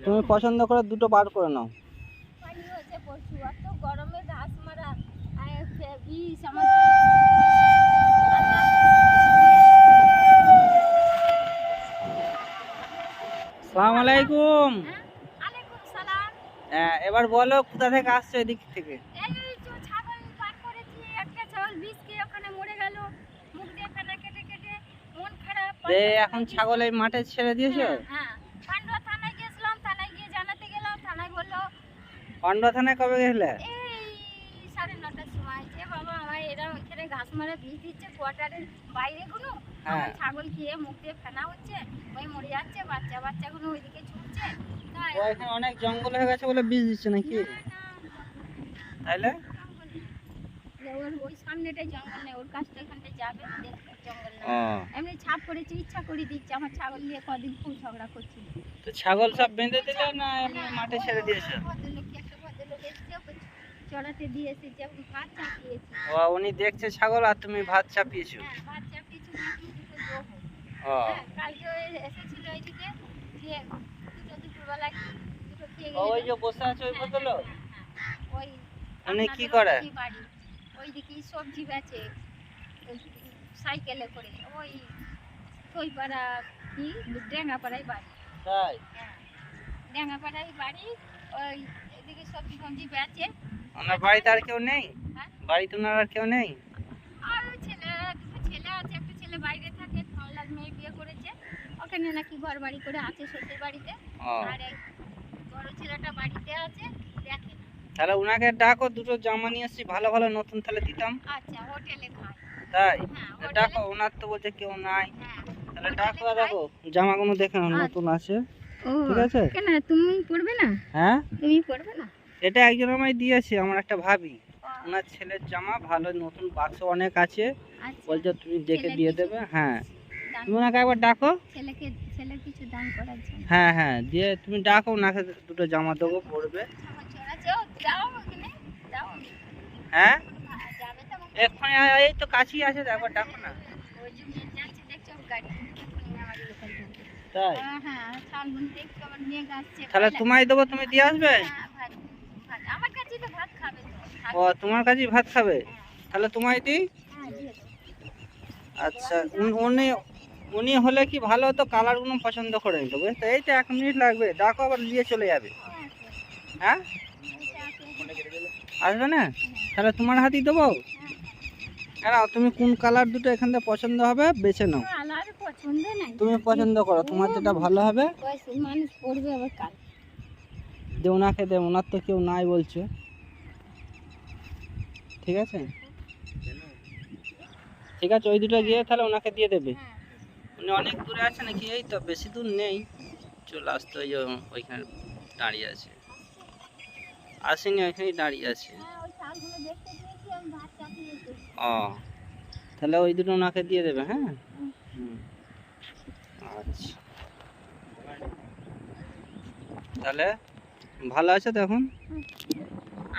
তুমি পছন্দ করে দুটো বার করে নাও। পানি হয়েছে পরশু, এত গরমে ঘাস মারা বিষ আমার। আসসালামু আলাইকুম। আলাইকুম সালাম। হ্যাঁ, এবার বলো কোথা থেকে আসছো এদিক থেকে? এই তো ছাগল বার করেছি, একটা ছাগল বিষ খেয়ে ওখানে মরে গেল, মুখ দিয়ে ফেনা কেটে কেটে, মন খারাপ। এখন ছাগল এই মাঠে ছেড়ে দিয়েছো? হ্যাঁ, পান্ডুয়া থানায় গেছিলাম, থানায় গিয়ে জানাতে গেলাম, থানায় বললো পান্ডুয়া থানায় কবে গেলে? এই 9:30টার সময় যে বাবা আমার এরা ওইখানে ঘাস মারা বিষ দিচ্ছে কোয়ার্টারের বাইরে কোনো আমার ছাগল খেয়ে মুখ দিয়ে ফেনা হচ্ছে, ওই মরে যাচ্ছে, বাচ্চাগুলো ওইদিকে ছুটছে। তাই এখানে অনেক জঙ্গল হয়ে গেছে বলে বিষ দিচ্ছে নাকি? তাইলে ওই সামনেটাই জঙ্গল নেই, ওর কাছটা এখানটা যাবে দেখবে জঙ্গল না। এমনি ছাপ করেছে, ইচ্ছা করে দিচ্ছে। আমার ছাগল নিয়ে কদিন খুব ঝগড়া করছিল। তো ছাগল সব বেঁধে দিলে না এমনি মাঠে ছেড়ে দিয়েছো? একটা ভদ্রলোক এসছে, ওকে চড়াতে দিয়ে এসেছে, এখন ভাত চাপিয়েছি। উনি দেখছে ছাগল আর তুমি ভাত চাপিয়েছো? হ্যাঁ, ভাত চাপিয়েছি, দুটো দেবো। কালকে এসেছিল এইদিকে, দিয়ে দুপুরবেলা দুটো খেয়ে গেল। ওই যে বসে আছে ওই ভদ্রলোক? ওই উনি কি করে? বাড়ি ওইদিকে সবজি বেচে সাইকেলে করে, ওই থইপাড়া কি ডেঙ্গাপাড়ায় বাড়ি। তাই? হ্যাঁ, ডেঙ্গাপাড়ায় বাড়ি, ওই এদিকে সবজি ফবজি বেচে। ওনার বাড়িতে আর কেউ নেই? হ্যাঁ, বাড়িতে ওনার আর কেউ নেই? আর ওই দুটো ছেলে আছে, একটা ছেলে বাইরে থাকে, কমলার মেয়ে বিয়ে করেছে, ওখানে নাকি ঘর বাড়ি করে আছে শ্বশুর বাড়িতে। আর এই বড় ছেলেটা বাড়িতে আছে, দেখে না। তাহলে উনাকে ডাকো, দুটো জামা নিয়ে আসছি ভালো ভালো নতুন, তাহলে দিতাম। আচ্ছা, হোটেলে খায়। তাই? হ্যাঁ, ডাকো, ওনার তো বলছে কেউ নাই। হ্যাঁ, তাহলে ডাকো, দেখো জামাগুলো দেখে নাও, নতুন আছে। ঠিক আছে? কেন তুমি পড়বে না? হ্যাঁ, তুমি পড়বে না? এটা একজন আমায় দিয়েছে, আমার একটা ভাবি। ওনার ছেলের জামা ভালো নতুন, বাক্স অনেক আছে, বলছে তুমি দেখে দিয়ে দেবে। হ্যাঁ, তুমি ওনাকে একবার ডাকো। ছেলের কিছু দান করার জন্য। হ্যাঁ হ্যাঁ, দিয়ে তুমি ডাকো, ওনাকে দুটো জামা দেবো, পরবে। হ্যাঁ, এক্ষুনি এই তো কাছেই আছে, একবার ডাকো না। তাই? তাহলে তোমায় দেবো, তুমি দিয়ে আসবে? ও, তোমার কাছেই ভাত খাবে? তাহলে তোমায় দিই। আচ্ছা, উনি হলে কি ভালো হতো, কালারগুলো পছন্দ করে নিত, বুঝতে? এই তো 1 মিনিট লাগবে, ডাকো, আবার দিয়ে চলে যাবে। হ্যাঁ, আসবে না? তাহলে তোমার হাতেই দেবো। হ্যাঁ, তুমি কোন কালার দুটো এখান থেকে পছন্দ হবে বেছে নাও। তুমি পছন্দ করো, তোমার যেটা ভালো হবে। দে ওনাকে, দে, ওনার তো কেউ নাই বলছে। ঠিক আছে, ঠিক আছে, ওই দুটো গিয়ে তাহলে ওনাকে দিয়ে দেবে। উনি অনেক দূরে আছে নাকি? এই তো বেশি দূর নেই, চলে আসতে। ওই যে ওইখানে দাঁড়িয়ে আছে, আসেনি, ওইখানেই দাঁড়িয়ে আছে। ও, তাহলে ওই দুটো ওনাকে দিয়ে দেবে। হ্যাঁ, আচ্ছা, তাহলে ভালো আছে তো এখন?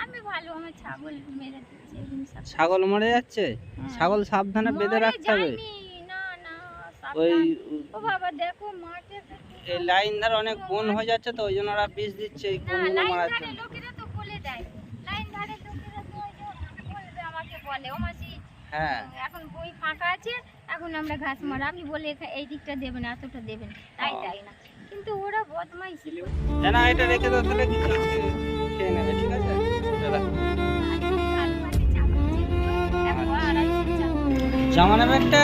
আমি ভালো, আমার ছাগল মেরে দিচ্ছে। ছাগল মরে যাচ্ছে? ছাগল সাবধানে বেঁধে রাখতে হবে। ওই এই লাইন ধারে অনেক বন হয়ে যাচ্ছে, তো ওই জন্য ওরা বিষ দিচ্ছে এই বনগুলো মারার জন্য। হ্যাঁ, এখন বই ফাঁকা আছে, এখন আমরা ঘাস মারা, আপনি বলে এই দিকটা দেবেন, এতটা দেবেন, তাই না? কিন্তু ওরা বদমাইশি। না, এটা রেখে দাও, তাহলে কিছু খেয়ে নেবে। ঠিক আছে, জামা নেবে একটা?